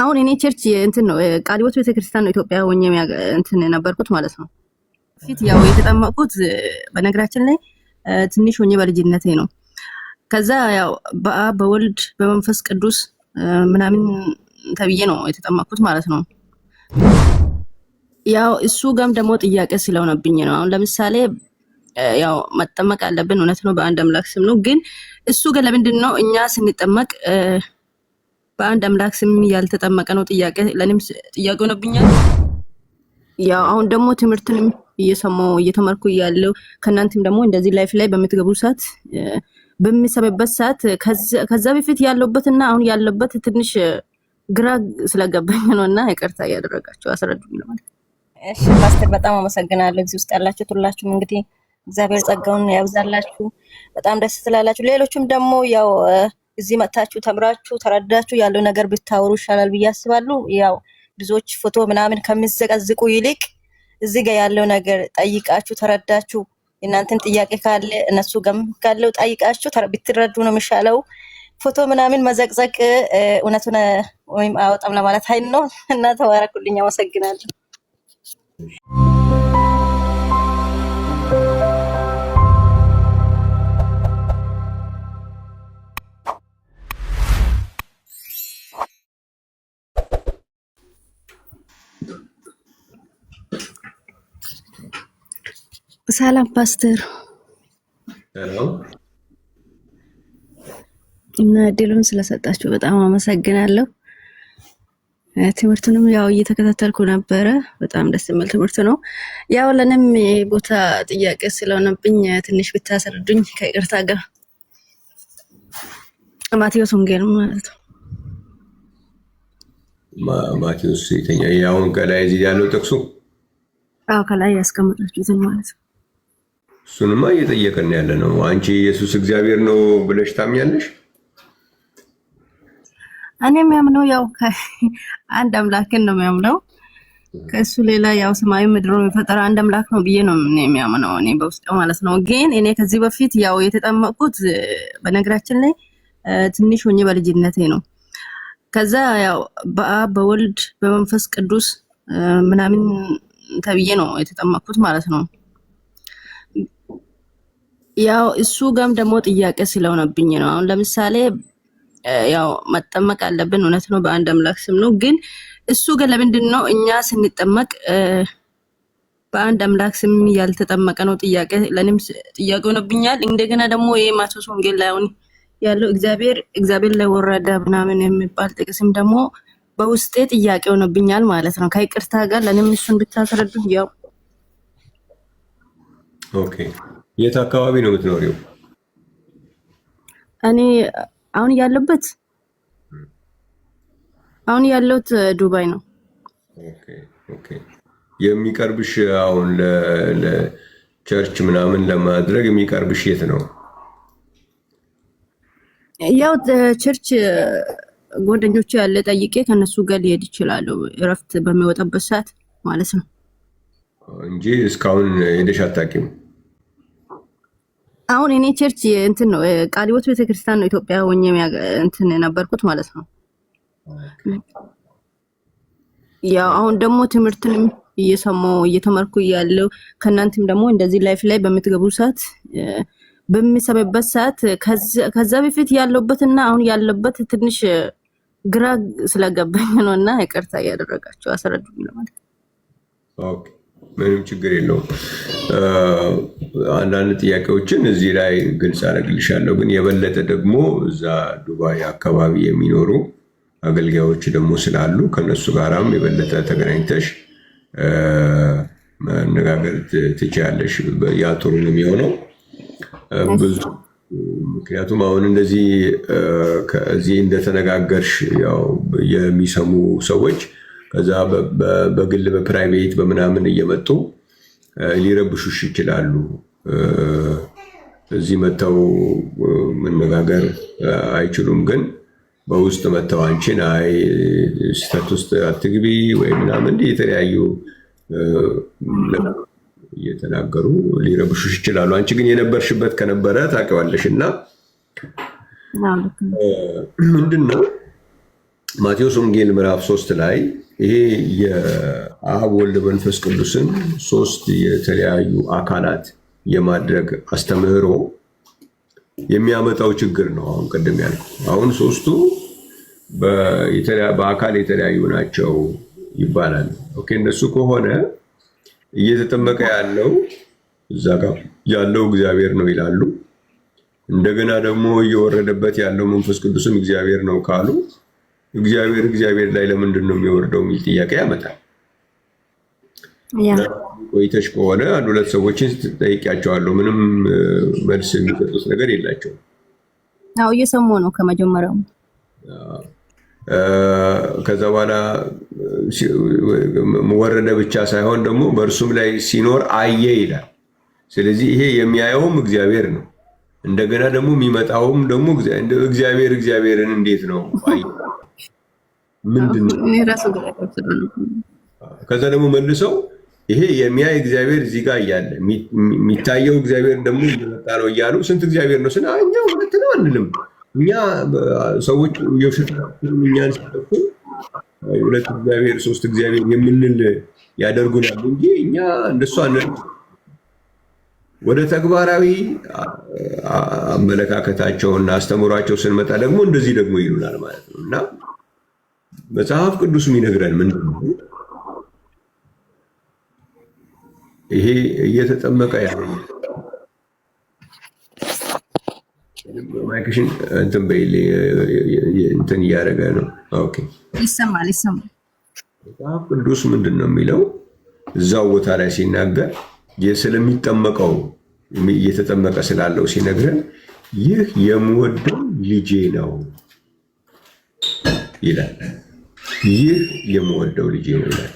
አሁን እኔ ቸርች እንትን ነው ቃሊዮት ቤተክርስቲያን ነው ኢትዮጵያ ሆኜ እንትን ነበርኩት ማለት ነው። ፊት ያው የተጠመቁት በነገራችን ላይ ትንሽ ሆኜ በልጅነቴ ነው። ከዛ ያው በአብ በወልድ በመንፈስ ቅዱስ ምናምን ተብዬ ነው የተጠመቁት ማለት ነው። ያው እሱ ጋም ደግሞ ጥያቄ ስለሆነብኝ ነው። አሁን ለምሳሌ ያው መጠመቅ አለብን፣ እውነት ነው፣ በአንድ አምላክ ስም ነው። ግን እሱ ጋር ለምንድን ነው እኛ ስንጠመቅ በአንድ አምላክ ስም ያልተጠመቀ ነው? ጥያቄ ለኔም ጥያቄ ሆነብኛል። ያው አሁን ደግሞ ትምህርትንም እየሰማው እየተመርኩ ያለው ከናንተም ደግሞ እንደዚህ ላይፍ ላይ በምትገቡ ሰዓት በሚሰበበት ሰዓት ከዛ በፊት ያለውበትና አሁን ያለበት ትንሽ ግራ ስለገባኝ ነውና ይቅርታ ያደረጋችሁ አስረዱኝ ማለት። እሺ ፓስተር በጣም አመሰግናለሁ። እዚህ ውስጥ ያላችሁ ሁላችሁም እንግዲህ እግዚአብሔር ጸጋውን ያብዛላችሁ። በጣም ደስ ትላላችሁ። ሌሎችም ደግሞ ያው እዚህ መጣችሁ ተምራችሁ ተረዳችሁ ያለው ነገር ብታወሩ ይሻላል ብዬ አስባለሁ። ያው ብዙዎች ፎቶ ምናምን ከሚዘቀዝቁ ይልቅ እዚህ ጋር ያለው ነገር ጠይቃችሁ ተረዳችሁ፣ እናንተን ጥያቄ ካለ እነሱ ጋር ካለው ጠይቃችሁ ብትረዱ ነው የሚሻለው። ፎቶ ምናምን መዘቅዘቅ እውነቱን ወይም አወጣም ለማለት ኃይል ነው እና ተባረኩልኝ። አመሰግናለሁ። ሰላም ፓስተር። ሄሎ እና እድሉን ስለሰጣችሁ በጣም አመሰግናለሁ። ትምህርቱንም ያው እየተከታተልኩ ነበረ። በጣም ደስ የሚል ትምህርት ነው። ያው ለኔም ቦታ ጥያቄ ስለሆነብኝ ትንሽ ብታስረዱኝ ከይቅርታ ጋር። ማቴዎስ ወንጌል ማለት ነው። ማቴዎስ የተኛ ያውን ከላይ እዚህ ያለው ጥቅሱ ከላይ ያስቀመጣችሁትን ማለት ነው። እሱንማ እየጠየቀን ያለ ነው። አንቺ ኢየሱስ እግዚአብሔር ነው ብለሽ ታምኛለሽ? እኔ የሚያምነው ያው አንድ አምላክን ነው የሚያምነው። ከሱ ሌላ ያው ሰማይ ምድሩን የፈጠረ አንድ አምላክ ነው ብዬ ነው የሚያምነው እኔ በውስጤ ማለት ነው። ግን እኔ ከዚህ በፊት ያው የተጠመቁት በነገራችን ላይ ትንሽ ሆኜ በልጅነቴ ነው። ከዛ ያው በአብ በወልድ በመንፈስ ቅዱስ ምናምን ተብዬ ነው የተጠመቁት ማለት ነው። ያው እሱ ጋም ደግሞ ጥያቄ ስለሆነብኝ ነው። አሁን ለምሳሌ ያው መጠመቅ አለብን፣ እውነት ነው፣ በአንድ አምላክ ስም ነው። ግን እሱ ጋር ለምንድን ነው እኛ ስንጠመቅ በአንድ አምላክ ስም ያልተጠመቀ ነው? ጥያቄ ለኔም ጥያቄ ሆነብኛል። እንደገና ደግሞ ይሄ ማቴዎስ ወንጌል ላይ አሁን ያለው እግዚአብሔር ላይ ወረደ ምናምን የሚባል ጥቅስም ደግሞ በውስጤ ጥያቄ ሆነብኛል ማለት ነው። ከይቅርታ ጋር ለኔም እሱን ብታስረዱኝ። ያው ኦኬ፣ የት አካባቢ ነው የምትኖሪው? እኔ አሁን ያለሁት ዱባይ ነው። ኦኬ ኦኬ። የሚቀርብሽ አሁን ለቸርች ምናምን ለማድረግ የሚቀርብሽ የት ነው? ያው ቸርች ጓደኞቼ ያለ ጠይቄ ከነሱ ጋር ሊሄድ ይችላል፣ እረፍት በሚወጣበት ሰዓት ማለት ነው እንጂ እስካሁን ሄደሽ አታውቂም? አሁን እኔ ቸርች እንትን ነው ቃሊዮት ቤተክርስቲያን ነው ኢትዮጵያ ሆኜ እንትን ነበርኩት ማለት ነው። ያው አሁን ደግሞ ትምህርትንም እየሰማው እየተመርኩ ያለው ከናንተም ደግሞ እንደዚህ ላይፍ ላይ በምትገቡ ሰዓት በሚሰበበት ሰዓት ከዛ በፊት ያለውበትና አሁን ያለበት ትንሽ ግራ ስለገባኝ ነውና ይቅርታ ያደረጋችሁ አስረዱኝ ለማለት። ኦኬ፣ ምንም ችግር የለውም። አንዳንድ ጥያቄዎችን እዚህ ላይ ግልጽ አደርግልሻለሁ። ግን የበለጠ ደግሞ እዛ ዱባይ አካባቢ የሚኖሩ አገልጋዮች ደግሞ ስላሉ ከነሱ ጋራም የበለጠ ተገናኝተሽ መነጋገር ትችያለሽ። ያ ጥሩ ነው የሚሆነው ብዙ ምክንያቱም አሁን እንደዚህ ከዚህ እንደተነጋገርሽ ያው የሚሰሙ ሰዎች ከዛ በግል በፕራይቬት በምናምን እየመጡ ሊረብሹሽ ይችላሉ። እዚህ መተው መነጋገር አይችሉም። ግን በውስጥ መተው አንቺን አይ ስህተት ውስጥ አትግቢ ወይ ምናምን የተለያዩ እየተናገሩ ሊረብሹሽ ይችላሉ። አንቺ ግን የነበርሽበት ከነበረ ታውቂዋለሽ እና ምንድነው ማቴዎስ ወንጌል ምዕራፍ 3 ላይ ይሄ የአብ ወልድ መንፈስ ቅዱስን ሶስት የተለያዩ አካላት የማድረግ አስተምህሮ የሚያመጣው ችግር ነው። አሁን ቅድም ያልኩ አሁን ሶስቱ በአካል የተለያዩ ናቸው ይባላል። ኦኬ እንደሱ ከሆነ እየተጠመቀ ያለው እዛ ጋር ያለው እግዚአብሔር ነው ይላሉ። እንደገና ደግሞ እየወረደበት ያለው መንፈስ ቅዱስም እግዚአብሔር ነው ካሉ እግዚአብሔር ላይ ለምንድን ነው የሚወርደው የሚል ጥያቄ ያመጣል። ቆይተሽ ከሆነ አንድ ሁለት ሰዎችን ጠይቂያቸዋለሁ። ምንም መልስ የሚሰጡት ነገር የላቸውም። አዎ እየሰሙ ነው ከመጀመሪያው። ከዛ በኋላ ወረደ ብቻ ሳይሆን ደግሞ በእርሱም ላይ ሲኖር አየ ይላል። ስለዚህ ይሄ የሚያየውም እግዚአብሔር ነው። እንደገና ደግሞ የሚመጣውም ደግሞ እግዚአብሔርን እንዴት ነው አየ? ምንድን ነው? ከዛ ደግሞ መልሰው ይሄ የሚያይ እግዚአብሔር እዚህ ጋር እያለ የሚታየው እግዚአብሔር ደግሞ እየመጣ ነው እያሉ ስንት እግዚአብሔር ነው? እኛ ሁለት ነው አንልም። እኛ ሰዎች የውሸት እኛን ሲጠፉ ሁለት እግዚአብሔር ሶስት እግዚአብሔር የምንል ያደርጉናል እንጂ እኛ እንደሱ አንልም። ወደ ተግባራዊ አመለካከታቸውና አስተምሯቸው ስንመጣ ደግሞ እንደዚህ ደግሞ ይሉናል ማለት ነው። እና መጽሐፍ ቅዱስ የሚነግረን ምንድን ነው? ይሄ እየተጠመቀ ያለ ማይክሽን እንትን በይል እንትን እያደረገ ነው። ኦኬ ይሰማል። መጽሐፍ ቅዱስ ምንድን ነው የሚለው እዛው ቦታ ላይ ሲናገር ስለሚጠመቀው እየተጠመቀ ስላለው ሲነግረን ይህ የምወደው ልጄ ነው ይላል። ይህ የምወደው ልጄ ነው ይላል።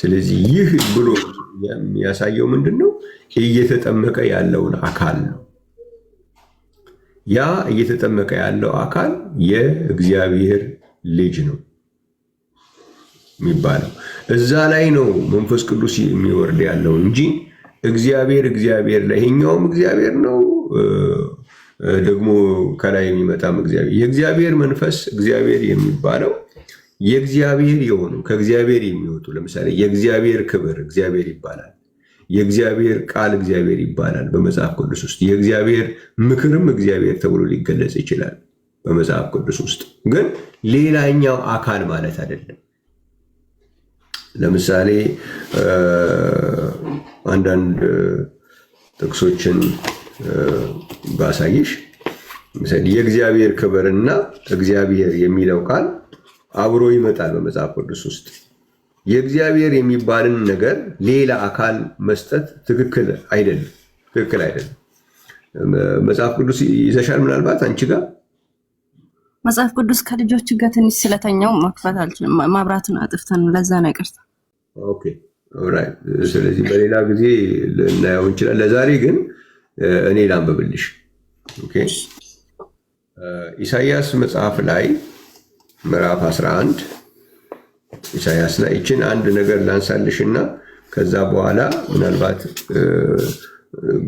ስለዚህ ይህ ብሎ የሚያሳየው ምንድን ነው? እየተጠመቀ ያለውን አካል ነው። ያ እየተጠመቀ ያለው አካል የእግዚአብሔር ልጅ ነው የሚባለው። እዛ ላይ ነው መንፈስ ቅዱስ የሚወርድ ያለው እንጂ እግዚአብሔር ላይ ይሄኛውም እግዚአብሔር ነው ደግሞ ከላይ የሚመጣም እግዚአብሔር። የእግዚአብሔር መንፈስ እግዚአብሔር የሚባለው የእግዚአብሔር የሆኑ ከእግዚአብሔር የሚወጡ ለምሳሌ የእግዚአብሔር ክብር እግዚአብሔር ይባላል። የእግዚአብሔር ቃል እግዚአብሔር ይባላል በመጽሐፍ ቅዱስ ውስጥ። የእግዚአብሔር ምክርም እግዚአብሔር ተብሎ ሊገለጽ ይችላል በመጽሐፍ ቅዱስ ውስጥ። ግን ሌላኛው አካል ማለት አይደለም። ለምሳሌ አንዳንድ ጥቅሶችን ባሳይሽ፣ ምሳሌ የእግዚአብሔር ክብርና እግዚአብሔር የሚለው ቃል አብሮ ይመጣል በመጽሐፍ ቅዱስ ውስጥ። የእግዚአብሔር የሚባልን ነገር ሌላ አካል መስጠት ትክክል አይደለም። መጽሐፍ ቅዱስ ይዘሻል? ምናልባት አንቺ ጋር መጽሐፍ ቅዱስ ከልጆች ጋር ትንሽ ስለተኛው መክፈት አልችልም። ማብራቱን አጥፍተን ለዛ ነው ይቅርታ። ኦኬ ኦልራይት። ስለዚህ በሌላ ጊዜ ልናየው እንችላለን። ለዛሬ ግን እኔ ላንብብልሽ። ኦኬ ኢሳይያስ መጽሐፍ ላይ ምዕራፍ 11 ኢሳይያስ ላይ ይችን አንድ ነገር ላንሳልሽና ከዛ በኋላ ምናልባት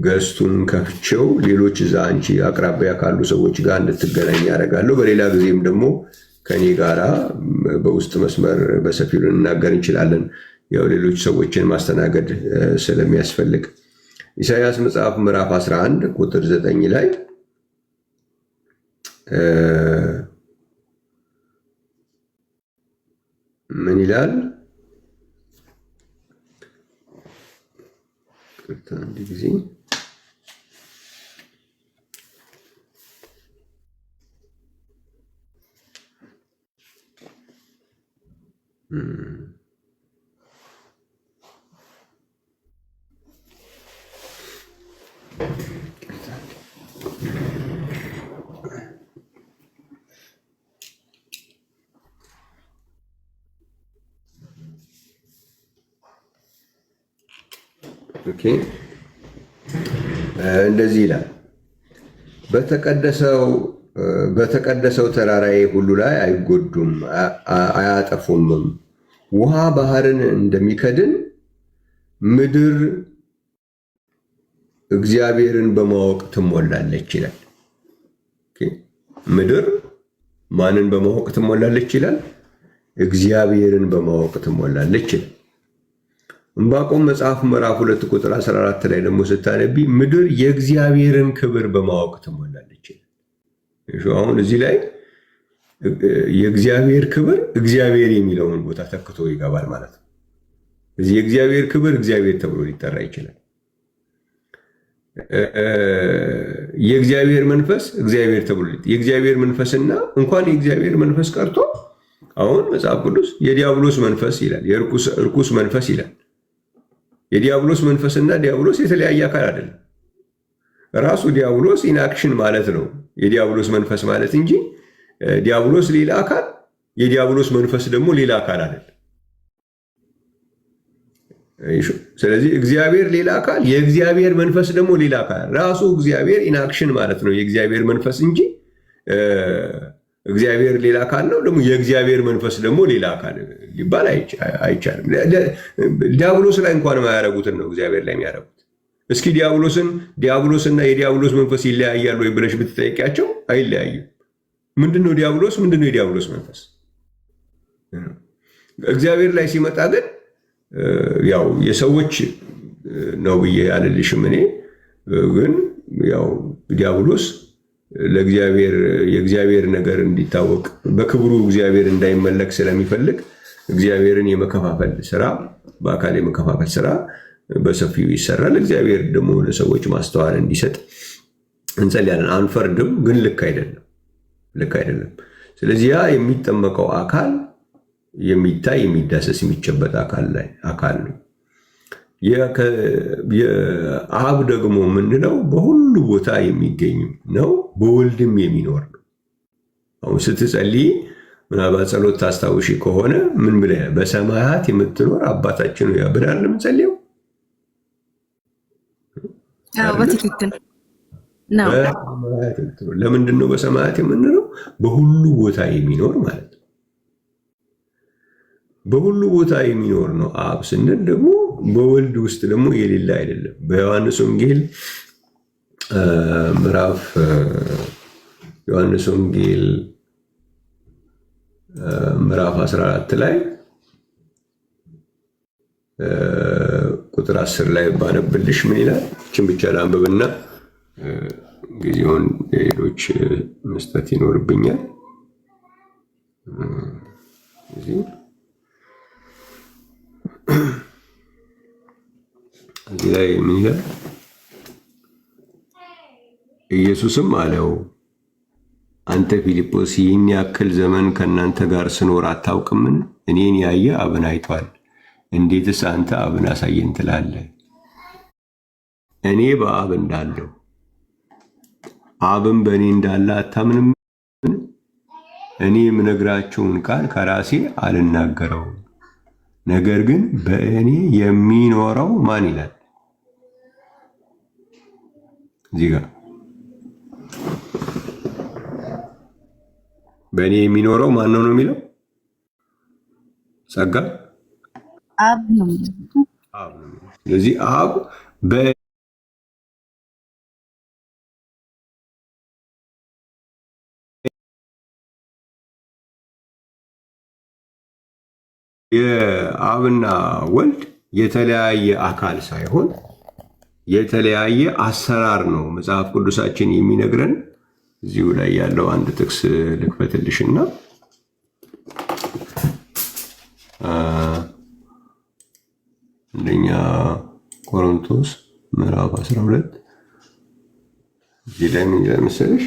ገስቱን ከፍቼው ሌሎች እዛ አንቺ አቅራቢያ ካሉ ሰዎች ጋር እንድትገናኝ ያደርጋለሁ። በሌላ ጊዜም ደግሞ ከኔ ጋራ በውስጥ መስመር በሰፊው ልንናገር እንችላለን። ያው ሌሎች ሰዎችን ማስተናገድ ስለሚያስፈልግ ኢሳይያስ መጽሐፍ ምዕራፍ 11 ቁጥር 9 ላይ ምን ይላል? አንድ ጊዜ እንደዚህ ይላል፣ በተቀደሰው ተራራዬ ሁሉ ላይ አይጎዱም አያጠፉምም። ውሃ ባህርን እንደሚከድን ምድር እግዚአብሔርን በማወቅ ትሞላለች ይላል። ምድር ማንን በማወቅ ትሞላለች ይላል? እግዚአብሔርን በማወቅ ትሞላለች። ዕንባቆም መጽሐፍ ምዕራፍ 2 ቁጥር 14 ላይ ደግሞ ስታነቢ ምድር የእግዚአብሔርን ክብር በማወቅ ትሞላለች። አሁን እዚህ ላይ የእግዚአብሔር ክብር እግዚአብሔር የሚለውን ቦታ ተክቶ ይገባል ማለት ነው። እዚህ የእግዚአብሔር ክብር እግዚአብሔር ተብሎ ሊጠራ ይችላል። የእግዚአብሔር መንፈስ እግዚአብሔር ተብሎ የእግዚአብሔር መንፈስና እንኳን የእግዚአብሔር መንፈስ ቀርቶ አሁን መጽሐፍ ቅዱስ የዲያብሎስ መንፈስ ይላል፣ የርኩስ መንፈስ ይላል። የዲያብሎስ መንፈስና ዲያብሎስ የተለያየ አካል አይደለም። ራሱ ዲያብሎስ ኢንአክሽን ማለት ነው የዲያብሎስ መንፈስ ማለት እንጂ ዲያብሎስ ሌላ አካል፣ የዲያብሎስ መንፈስ ደግሞ ሌላ አካል አይደለም። ስለዚህ እግዚአብሔር ሌላ አካል፣ የእግዚአብሔር መንፈስ ደግሞ ሌላ አካል። ራሱ እግዚአብሔር ኢንአክሽን ማለት ነው የእግዚአብሔር መንፈስ እንጂ እግዚአብሔር ሌላ አካል ነው ደግሞ የእግዚአብሔር መንፈስ ደግሞ ሌላ አካል ሊባል አይቻልም። ዲያብሎስ ላይ እንኳን የማያደርጉትን ነው እግዚአብሔር ላይ የሚያደርጉት። እስኪ ዲያብሎስና የዲያብሎስ መንፈስ ይለያያሉ ወይ ብለሽ ብትጠይቂያቸው አይለያዩም። ምንድነው ዲያብሎስ? ምንድነው የዲያብሎስ መንፈስ? እግዚአብሔር ላይ ሲመጣ ግን ያው የሰዎች ነው ብዬ አልልሽም። እኔ ግን ያው ዲያብሎስ ለእግዚአብሔር የእግዚአብሔር ነገር እንዲታወቅ በክብሩ እግዚአብሔር እንዳይመለክ ስለሚፈልግ እግዚአብሔርን የመከፋፈል ስራ፣ በአካል የመከፋፈል ስራ በሰፊው ይሰራል። እግዚአብሔር ደግሞ ለሰዎች ማስተዋል እንዲሰጥ እንጸልያለን። አንፈርድም፣ ግን ልክ አይደለም። ስለዚህ ያ የሚጠመቀው አካል የሚታይ የሚዳሰስ የሚጨበጥ አካል ነው። የአብ ደግሞ የምንለው በሁሉ ቦታ የሚገኝ ነው፣ በወልድም የሚኖር ነው። አሁን ስትጸልይ ምናልባት ጸሎት ታስታውሺ ከሆነ ምን ብለህ በሰማያት የምትኖር አባታችን ሆይ ብለን የምንጸልየው በትክክል ነው። ለምንድን ነው በሰማያት የምንለው? በሁሉ ቦታ የሚኖር ማለት ነው። በሁሉ ቦታ የሚኖር ነው አብ ስንል ደግሞ በወልድ ውስጥ ደግሞ የሌለ አይደለም። በዮሐንስ ወንጌል ምዕራፍ ምዕራፍ 14 ላይ ቁጥር 10 ላይ ባነብልሽ ምን ይላል? እችን ብቻ ላንብብና ጊዜውን ሌሎች መስጠት ይኖርብኛል። እዚህ ላይ ምን ይላል? ኢየሱስም አለው አንተ ፊልጶስ ይህን ያክል ዘመን ከእናንተ ጋር ስኖር አታውቅምን? እኔን ያየ አብን አይቷል። እንዴትስ አንተ አብን አሳየን ትላለህ? እኔ በአብ እንዳለሁ አብን በእኔ እንዳለ አታምንም? እኔ የምነግራችሁን ቃል ከራሴ አልናገረውም፣ ነገር ግን በእኔ የሚኖረው ማን ይላል? እዚህ ጋር በእኔ የሚኖረው ማን ነው የሚለው? ጸጋ አብ ነው። ስለዚህ አብ የአብና ወልድ የተለያየ አካል ሳይሆን የተለያየ አሰራር ነው መጽሐፍ ቅዱሳችን የሚነግረን። እዚሁ ላይ ያለው አንድ ጥቅስ ልክፈትልሽና አንደኛ ቆሮንቶስ ምዕራፍ 12 እዚህ ላይ ምን ይላል መሰለሽ?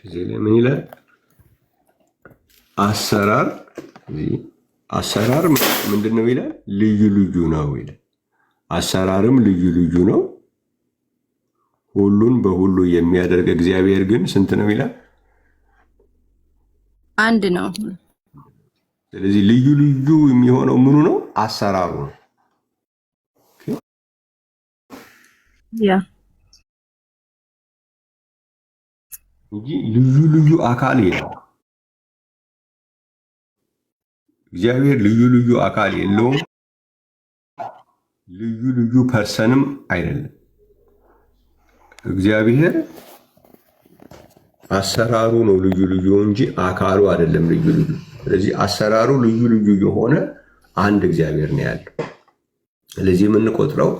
እዚህ ላይ ምን ይላል? አሰራር ምንድን ነው ይላል? ልዩ ልዩ ነው ይላል። አሰራርም ልዩ ልዩ ነው፣ ሁሉን በሁሉ የሚያደርግ እግዚአብሔር ግን ስንት ነው ይላል? አንድ ነው። ስለዚህ ልዩ ልዩ የሚሆነው ምኑ ነው? አሰራሩ ነው ያ እንጂ ልዩ ልዩ አካል የለም። እግዚአብሔር ልዩ ልዩ አካል የለውም። ልዩ ልዩ ፐርሰንም አይደለም። እግዚአብሔር አሰራሩ ነው ልዩ ልዩ እንጂ አካሉ አይደለም ልዩ ልዩ። ስለዚህ አሰራሩ ልዩ ልዩ የሆነ አንድ እግዚአብሔር ነው ያለው። ስለዚህ የምንቆጥረው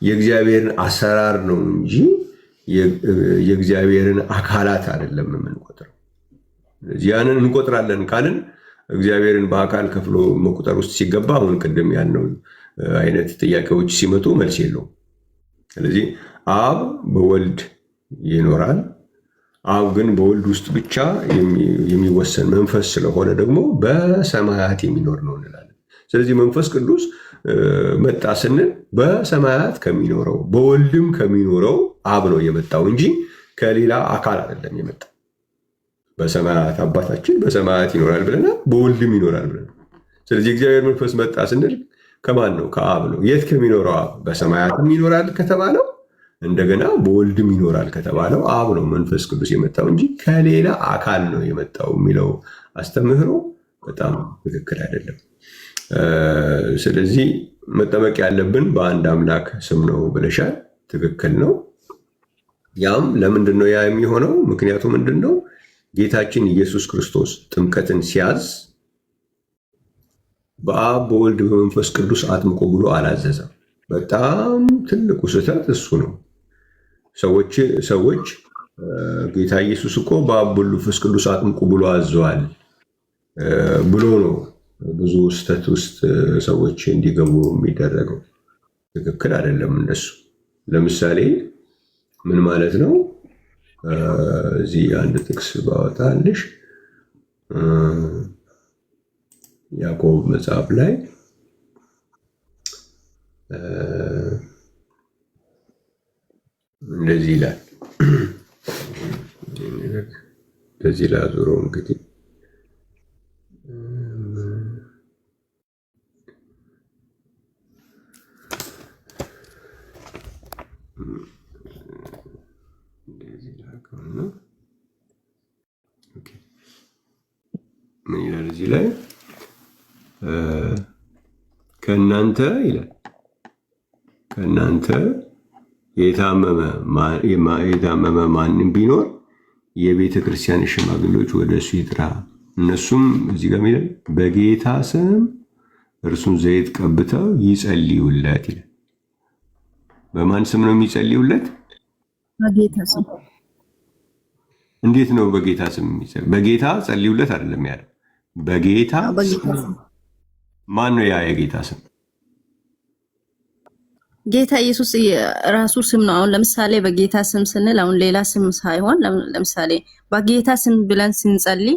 የእግዚአብሔርን አሰራር ነው እንጂ የእግዚአብሔርን አካላት አይደለም የምንቆጥረው። ስለዚህ ያንን እንቆጥራለን ካልን እግዚአብሔርን በአካል ከፍሎ መቁጠር ውስጥ ሲገባ አሁን ቅድም ያልነው አይነት ጥያቄዎች ሲመጡ መልስ የለውም። ስለዚህ አብ በወልድ ይኖራል። አብ ግን በወልድ ውስጥ ብቻ የሚወሰን መንፈስ ስለሆነ ደግሞ በሰማያት የሚኖር ነው እንላለን። ስለዚህ መንፈስ ቅዱስ መጣ ስንል በሰማያት ከሚኖረው በወልድም ከሚኖረው አብ ነው የመጣው እንጂ ከሌላ አካል አይደለም የመጣው። በሰማያት አባታችን በሰማያት ይኖራል ብለናል፣ በወልድም ይኖራል ብለናል። ስለዚህ እግዚአብሔር መንፈስ መጣ ስንል ከማን ነው? ከአብ ነው። የት ከሚኖረው አብ? በሰማያትም ይኖራል ከተባለው እንደገና በወልድም ይኖራል ከተባለው አብ ነው መንፈስ ቅዱስ የመጣው እንጂ ከሌላ አካል ነው የመጣው የሚለው አስተምህሮ በጣም ትክክል አይደለም። ስለዚህ መጠመቅ ያለብን በአንድ አምላክ ስም ነው ብለሻል። ትክክል ነው። ያም ለምንድን ነው ያ የሚሆነው? ምክንያቱ ምንድን ነው? ጌታችን ኢየሱስ ክርስቶስ ጥምቀትን ሲያዝ በአብ በወልድ በመንፈስ ቅዱስ አጥምቆ ብሎ አላዘዘም። በጣም ትልቁ ስህተት እሱ ነው። ሰዎች ጌታ ኢየሱስ እኮ በአብ በወልድ በመንፈስ ቅዱስ አጥምቁ ብሎ አዘዋል ብሎ ነው ብዙ ስህተት ውስጥ ሰዎች እንዲገቡ የሚደረገው። ትክክል አይደለም እንደሱ። ለምሳሌ ምን ማለት ነው? እዚህ አንድ ጥቅስ ባወጣልሽ ያዕቆብ መጽሐፍ ላይ እንደዚህ ይላል። እንደዚህ ላዙሮ እንግዲህ ምን ይላል እዚህ ላይ? ከእናንተ ይላል ከእናንተ የታመመ ማንም ቢኖር የቤተ ክርስቲያን ሽማግሌዎች ወደ እሱ ይጥራ፣ እነሱም እዚህ ጋር ይላል በጌታ ስም እርሱን ዘይት ቀብተው ይጸልዩለት ይላል። በማን ስም ነው የሚጸልዩለት? በጌታ ስም። እንዴት ነው በጌታ ስም የሚጸልዩ? በጌታ ጸልዩለት አይደለም ያለው፣ በጌታ ስም። ማን ነው ያ የጌታ ስም? ጌታ ኢየሱስ ራሱ ስም ነው። አሁን ለምሳሌ በጌታ ስም ስንል አሁን ሌላ ስም ሳይሆን ለምሳሌ በጌታ ስም ብለን ስንጸልይ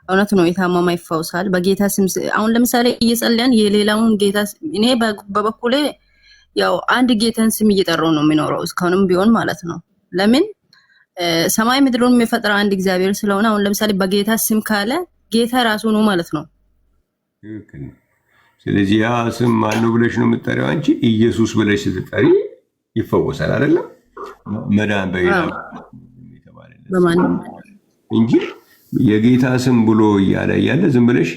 እውነት ነው የታመመ ይፈውሳል። በጌታ ስም አሁን ለምሳሌ እየጸለያን የሌላውን ጌታ እኔ በበኩሌ ያው አንድ ጌታን ስም እየጠራው ነው የሚኖረው እስካሁንም ቢሆን ማለት ነው። ለምን ሰማይ ምድሩን የሚፈጥር አንድ እግዚአብሔር ስለሆነ አሁን ለምሳሌ በጌታ ስም ካለ ጌታ ራሱ ነው ማለት ነው። ስለዚህ ያ ስም ማነው ብለሽ ነው የምትጠሪው አንቺ? ኢየሱስ ብለሽ ስትጠሪ ይፈወሳል አይደለም? መዳን በማንም እንጂ የጌታ ስም ብሎ እያለ ዝም ብለሽ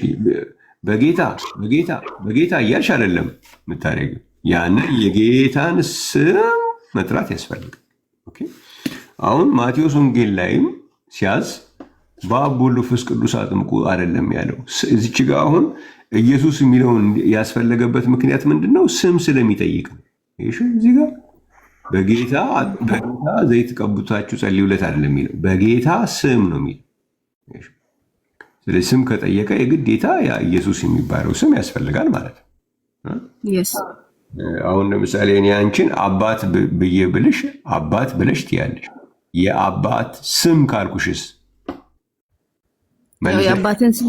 በጌታ በጌታ በጌታ እያልሽ አይደለም የምታደርጊው። ያንን የጌታን ስም መጥራት ያስፈልጋል። ኦኬ። አሁን ማቴዎስ ወንጌል ላይም ሲያዝ በአብ በወልድ በመንፈስ ቅዱስ አጥምቁ አይደለም ያለው። እዚች ጋር አሁን ኢየሱስ የሚለውን ያስፈለገበት ምክንያት ምንድን ነው? ስም ስለሚጠይቅ ነው። እሺ፣ እዚህ ጋር በጌታ ዘይት ቀብታችሁ ጸልዩለት አይደለም የሚለው፣ በጌታ ስም ነው የሚለው። ስለዚህ ስም ከጠየቀ የግዴታ ያ ኢየሱስ የሚባለው ስም ያስፈልጋል ማለት ነው። አሁን ለምሳሌ እኔ አንቺን አባት ብዬ ብልሽ አባት ብለሽ ትያለሽ። የአባት ስም ካልኩሽስ የአባትን ስም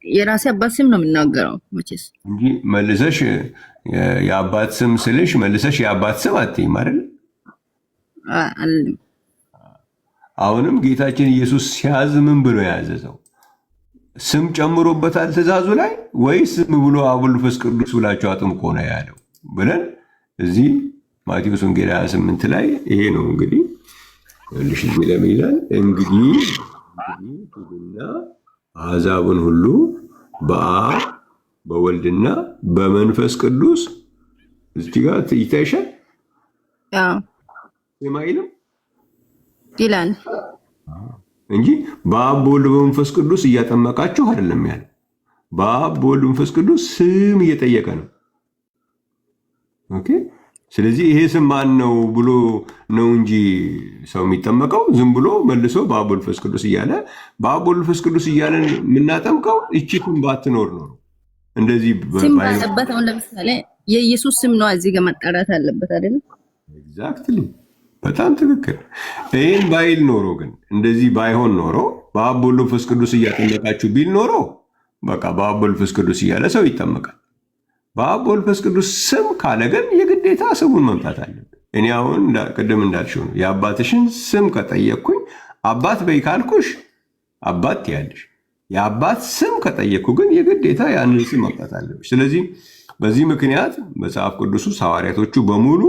የራሴ አባት ስም ነው የምናገረው መቼስ እንጂ መልሰሽ የአባት ስም ስልሽ መልሰሽ የአባት ስም አትይም አይደል? አሁንም ጌታችን ኢየሱስ ሲያዝ ምን ብሎ ያዘዘው? ስም ጨምሮበታል ትእዛዙ ላይ ወይስ ስም ብሎ አብ ወልድ መንፈስ ቅዱስ ብላችሁ አጥምቆ ነው ያለው ብለን እዚህ ማቴዎስ ወንጌል 28 ላይ ይሄ ነው እንግዲህ ልሽ ለምን ይላል እንግዲህ ሂዱና አሕዛብን ሁሉ በአብ በወልድና በመንፈስ ቅዱስ እዚህ ጋር ይታይሻል የማይልም ይላል እንጂ በአብ በወልድ በመንፈስ ቅዱስ እያጠመቃችሁ አይደለም ያለው። በአብ በወልድ በመንፈስ ቅዱስ ስም እየጠየቀ ነው። ኦኬ። ስለዚህ ይሄ ስም ማን ነው ብሎ ነው እንጂ ሰው የሚጠመቀው ዝም ብሎ መልሶ በአብ በወልድ በመንፈስ ቅዱስ እያለ በአብ በወልድ በመንፈስ ቅዱስ እያለን የምናጠምቀው እቺ ስም ባትኖር ነው። እንደዚህ ስም ባለበት አሁን ለምሳሌ የኢየሱስ ስም ነው እዚህ ጋር መጠራት አለበት አይደል? ኤግዛክትሊ በጣም ትክክል። ይህን ባይል ኖሮ ግን እንደዚህ ባይሆን ኖሮ በአብ በወልድ በመንፈስ ቅዱስ እያጠመቃችሁ ቢል ኖሮ በቃ በአብ በወልድ በመንፈስ ቅዱስ እያለ ሰው ይጠመቃል። በአብ በወልድ በመንፈስ ቅዱስ ስም ካለ ግን የግዴታ ስሙን መምጣት አለብን። እኔ አሁን ቅድም እንዳልሽው ነው የአባትሽን ስም ከጠየቅኩኝ አባት በይ ካልኩሽ አባት ትያለሽ። የአባት ስም ከጠየቅኩ ግን የግዴታ ያንን ስም መምጣት አለብሽ። ስለዚህ በዚህ ምክንያት መጽሐፍ ቅዱስ ውስጥ ሐዋርያቶቹ በሙሉ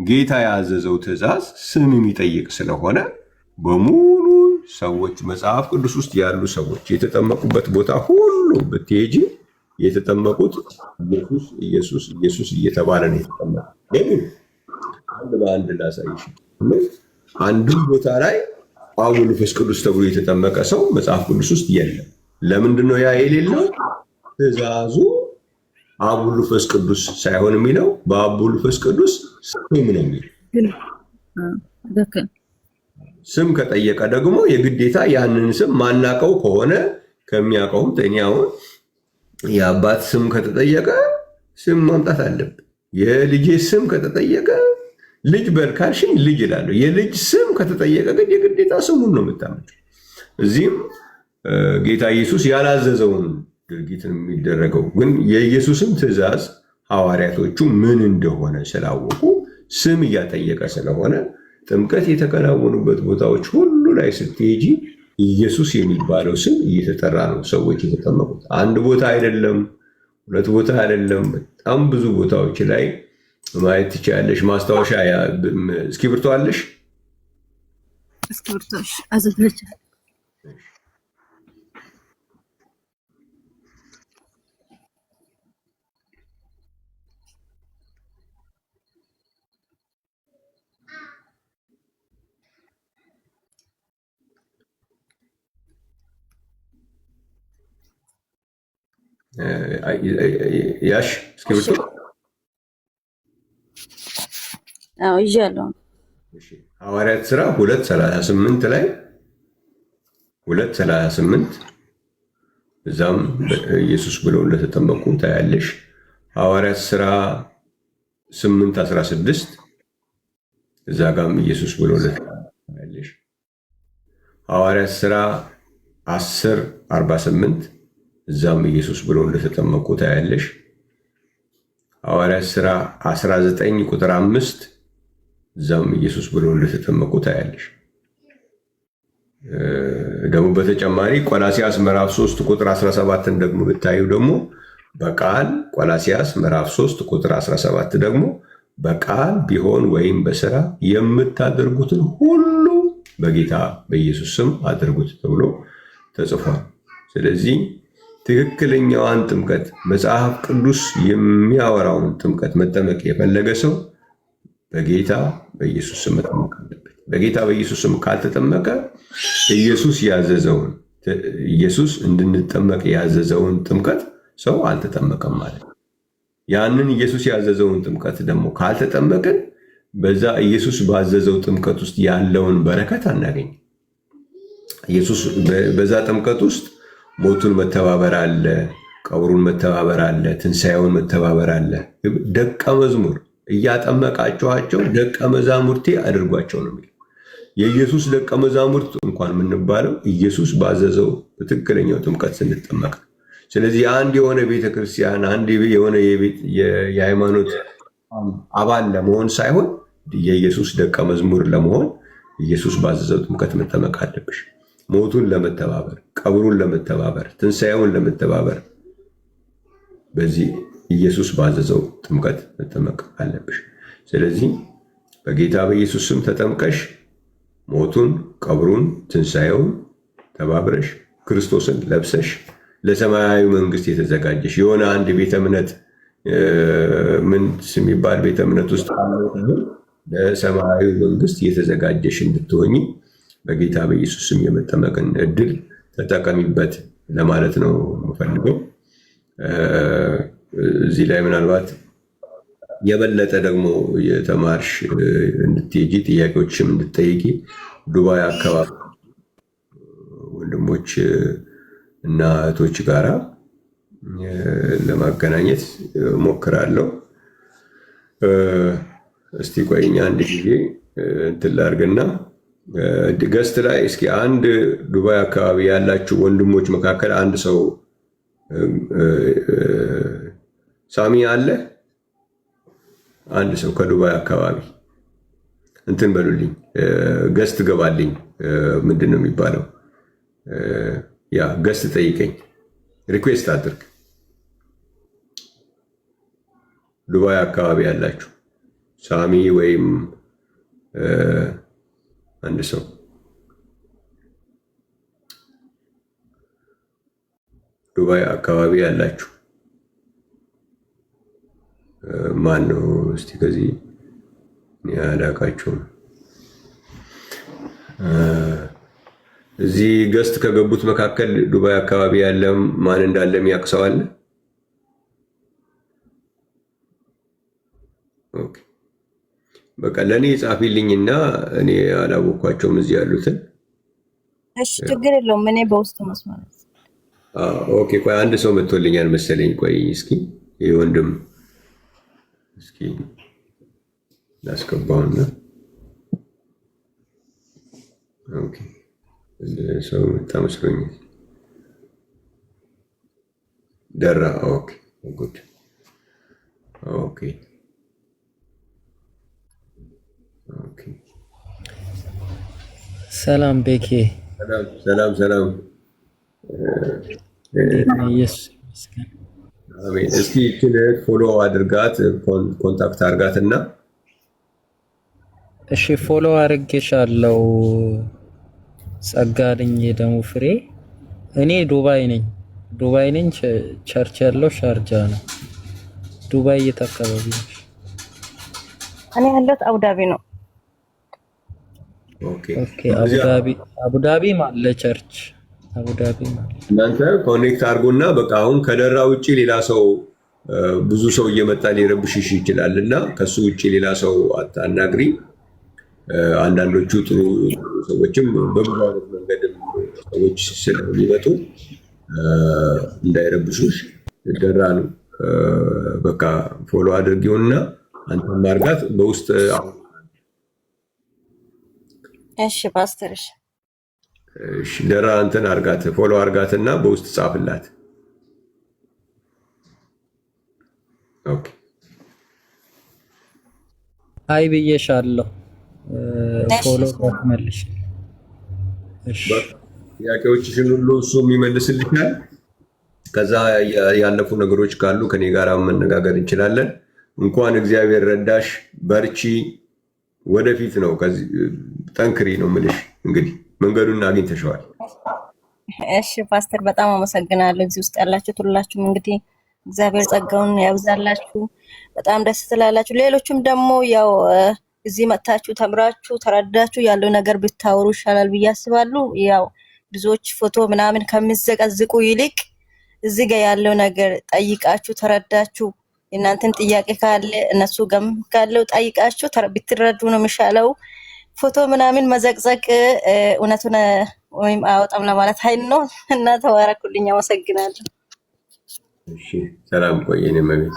ጌታ ያዘዘው ትእዛዝ ስም የሚጠይቅ ስለሆነ በሙሉ ሰዎች መጽሐፍ ቅዱስ ውስጥ ያሉ ሰዎች የተጠመቁበት ቦታ ሁሉ ብትሄጂ የተጠመቁት ኢየሱስ ኢየሱስ ኢየሱስ እየተባለ ነው የተጠመቁት። ለምን? አንድ በአንድ ላሳይሽ። አንድም ቦታ ላይ አብ ወልድ መንፈስ ቅዱስ ተብሎ የተጠመቀ ሰው መጽሐፍ ቅዱስ ውስጥ የለም። ለምንድን ነው ያ የሌለው? ትእዛዙ አብ ወልድ መንፈስ ቅዱስ ሳይሆን የሚለው በአብ ወልድ መንፈስ ቅዱስ ስም ነው የሚለው። ስም ከጠየቀ ደግሞ የግዴታ ያንን ስም ማናቀው ከሆነ ከሚያውቀውም ተኛውን የአባት ስም ከተጠየቀ ስም ማምጣት አለብን። የልጄ ስም ከተጠየቀ ልጅ በል ካልሽኝ ልጅ እላለሁ። የልጅ ስም ከተጠየቀ ግን የግዴታ ስሙን ነው የምታመጪው። እዚህም ጌታ ኢየሱስ ያላዘዘውን ድርጊት የሚደረገው ግን የኢየሱስን ትእዛዝ ሐዋርያቶቹ ምን እንደሆነ ስላወቁ ስም እያጠየቀ ስለሆነ ጥምቀት የተከናወኑበት ቦታዎች ሁሉ ላይ ስትሄጂ ኢየሱስ የሚባለው ስም እየተጠራ ነው ሰዎች የተጠመቁት። አንድ ቦታ አይደለም፣ ሁለት ቦታ አይደለም፣ በጣም ብዙ ቦታዎች ላይ ማየት ትችያለሽ። ማስታወሻ እስክሪብቶ አለሽ? እስክሪብቶሽ አዘጋጅ። ያሽ እስክሪብቶ ይዣለሁ። ሐዋርያት ሥራ 2:38 ላይ 2:38 እዛም ኢየሱስ ብለው እንደተጠመቁ ታያለሽ። ሐዋርያት ሥራ 8:16 እዛ ጋም ኢየሱስ ብለው ታያለሽ። ሐዋርያት ሥራ 10:48 እዛም ኢየሱስ ብለው እንደተጠመቁ ታያለሽ። ሐዋርያት ሥራ 19:5 እዛም ኢየሱስ ብለው እንደተጠመቁ ታያለሽ። ደግሞ በተጨማሪ ቆላሲያስ ምዕራፍ 3:17 ደግሞ ብታዩ ደግሞ በቃል ቆላሲያስ ምዕራፍ 3:17 ደግሞ በቃል ቢሆን ወይም በሥራ የምታደርጉትን ሁሉ በጌታ በኢየሱስ ስም አድርጉት ተብሎ ተጽፏል። ስለዚህ ትክክለኛዋን ጥምቀት መጽሐፍ ቅዱስ የሚያወራውን ጥምቀት መጠመቅ የፈለገ ሰው በጌታ በኢየሱስ ስም መጠመቅ አለበት። በጌታ በኢየሱስ ስም ካልተጠመቀ ኢየሱስ እንድንጠመቅ ያዘዘውን ጥምቀት ሰው አልተጠመቀም ማለት ነው። ያንን ኢየሱስ ያዘዘውን ጥምቀት ደግሞ ካልተጠመቅን በዛ ኢየሱስ ባዘዘው ጥምቀት ውስጥ ያለውን በረከት አናገኝ። ኢየሱስ በዛ ጥምቀት ውስጥ ሞቱን መተባበር አለ፣ ቀብሩን መተባበር አለ፣ ትንሣኤውን መተባበር አለ። ደቀ መዝሙር እያጠመቃችኋቸው ደቀ መዛሙርቴ አድርጓቸው ነው የሚለው። የኢየሱስ ደቀ መዛሙርት እንኳን የምንባለው ኢየሱስ ባዘዘው በትክክለኛው ጥምቀት ስንጠመቅ። ስለዚህ አንድ የሆነ ቤተክርስቲያን አንድ የሆነ የሃይማኖት አባል ለመሆን ሳይሆን የኢየሱስ ደቀ መዝሙር ለመሆን ኢየሱስ ባዘዘው ጥምቀት መጠመቅ አለብሽ። ሞቱን ለመተባበር፣ ቀብሩን ለመተባበር፣ ትንሣኤውን ለመተባበር በዚህ ኢየሱስ ባዘዘው ጥምቀት መጠመቅ አለብሽ። ስለዚህ በጌታ በኢየሱስ ስም ተጠምቀሽ ሞቱን፣ ቀብሩን፣ ትንሣኤውን ተባብረሽ ክርስቶስን ለብሰሽ ለሰማያዊ መንግስት የተዘጋጀሽ የሆነ አንድ ቤተ እምነት ምን የሚባል ቤተ እምነት ውስጥ ለሰማያዊ መንግስት የተዘጋጀሽ እንድትሆኝ በጌታ በኢየሱስ ስም የመጠመቅን እድል ተጠቀሚበት ለማለት ነው የምፈልገው። እዚህ ላይ ምናልባት የበለጠ ደግሞ የተማርሽ እንድትሄጂ ጥያቄዎችም እንድትጠይቂ ዱባይ አካባቢ ወንድሞች እና እህቶች ጋራ ለማገናኘት ሞክራለሁ። እስቲ ቆይኛ አንድ ጊዜ እንትን ላድርግና ገስት ላይ እስኪ አንድ ዱባይ አካባቢ ያላችሁ ወንድሞች መካከል አንድ ሰው ሳሚ አለ? አንድ ሰው ከዱባይ አካባቢ እንትን በሉልኝ፣ ገስት ገባልኝ። ምንድን ነው የሚባለው? ያ ገስት ጠይቀኝ፣ ሪኩዌስት አድርግ። ዱባይ አካባቢ ያላችሁ ሳሚ ወይም አንድ ሰው ዱባይ አካባቢ ያላችሁ ማን ነው? እስቲ ከዚህ ያላቃችሁም እዚህ ገስት ከገቡት መካከል ዱባይ አካባቢ ያለ ማን እንዳለ የሚያውቅ ሰው አለ? ኦኬ በቃ ለእኔ ጻፊልኝና እኔ አላወኳቸውም እዚህ ያሉትን። እሺ ችግር የለውም። እኔ በውስጥ መስመር ኦኬ። ቆይ አንድ ሰው መጥቶልኛል መሰለኝ። ቆይ እስኪ ይሄ ወንድም እስኪ ላስገባውና ኦኬ ሰው መጣ መስሎኛል። ደራ ኦኬ ጉድ ኦኬ ኦኬ። ሰላም ቤኬ። ሰላም ሰላም። ኢየሱስ ይመስገን። አሜን። እስኪ እችን ፎሎ አድርጋት፣ ኮንታክት አድርጋትና። እሺ ፎሎ አድርጌሻለሁ። ጸጋልኝ የደሙ ፍሬ። እኔ ዱባይ ነኝ። ቸርች ያለው ሻርጃ ነው። ዱባይ የት አካባቢ ነሽ? እኔ ያለሁት አቡዳቢ ነው። ኦኬ አቡዳቢ ማለት ቸርች አቡዳቢ ማለት። እናንተ ኮኔክት አድርጎና በቃ አሁን ከደራ ውጪ ሌላ ሰው ብዙ ሰው እየመጣ ሊረብሽሽ ይችላል እና ከሱ ውጪ ሌላ ሰው አታናግሪ። አንዳንዶቹ ጥሩ ሰዎችም በብዙ አይነት መንገድም ሰዎች ስለሚመጡ እንዳይረብሹሽ ደራን በቃ ፎሎ አድርጊውና አንተም ማርጋት በውስጥ። እሺ ፓስተር። እሺ ደራ አንተን አርጋት፣ ፎሎ አርጋትና በውስጥ ጻፍላት። ኦኬ አይ ብዬሻለሁ። ፎሎ አትመልሽ። እሺ ጥያቄዎችሽን ሁሉ እሱ የሚመልስልሻል። ከዛ ያለፉ ነገሮች ካሉ ከኔ ጋር መነጋገር እንችላለን። እንኳን እግዚአብሔር ረዳሽ፣ በርቺ፣ ወደፊት ነው። ከዚህ ጠንክሪ ነው የምልሽ። እንግዲህ መንገዱን አግኝተሽዋል። እሺ ፓስተር በጣም አመሰግናለሁ። እዚህ ውስጥ ያላችሁት ሁላችሁም እንግዲህ እግዚአብሔር ጸጋውን ያብዛላችሁ። በጣም ደስ ትላላችሁ። ሌሎችም ደግሞ ያው እዚህ መጥታችሁ ተምራችሁ ተረዳችሁ ያለው ነገር ብታወሩ ይሻላል ብዬ አስባለሁ። ያው ብዙዎች ፎቶ ምናምን ከሚዘቀዝቁ ይልቅ እዚህ ጋር ያለው ነገር ጠይቃችሁ ተረዳችሁ። እናንተን ጥያቄ ካለ እነሱ ጋም ካለው ጠይቃችሁ ብትረዱ ነው የሚሻለው። ፎቶ ምናምን መዘቅዘቅ እውነቱን ወይም አያወጣም ለማለት ኃይል ነው እና ተባረኩልኝ። አመሰግናለሁ። እሺ ሰላም ቆየኝ መቤት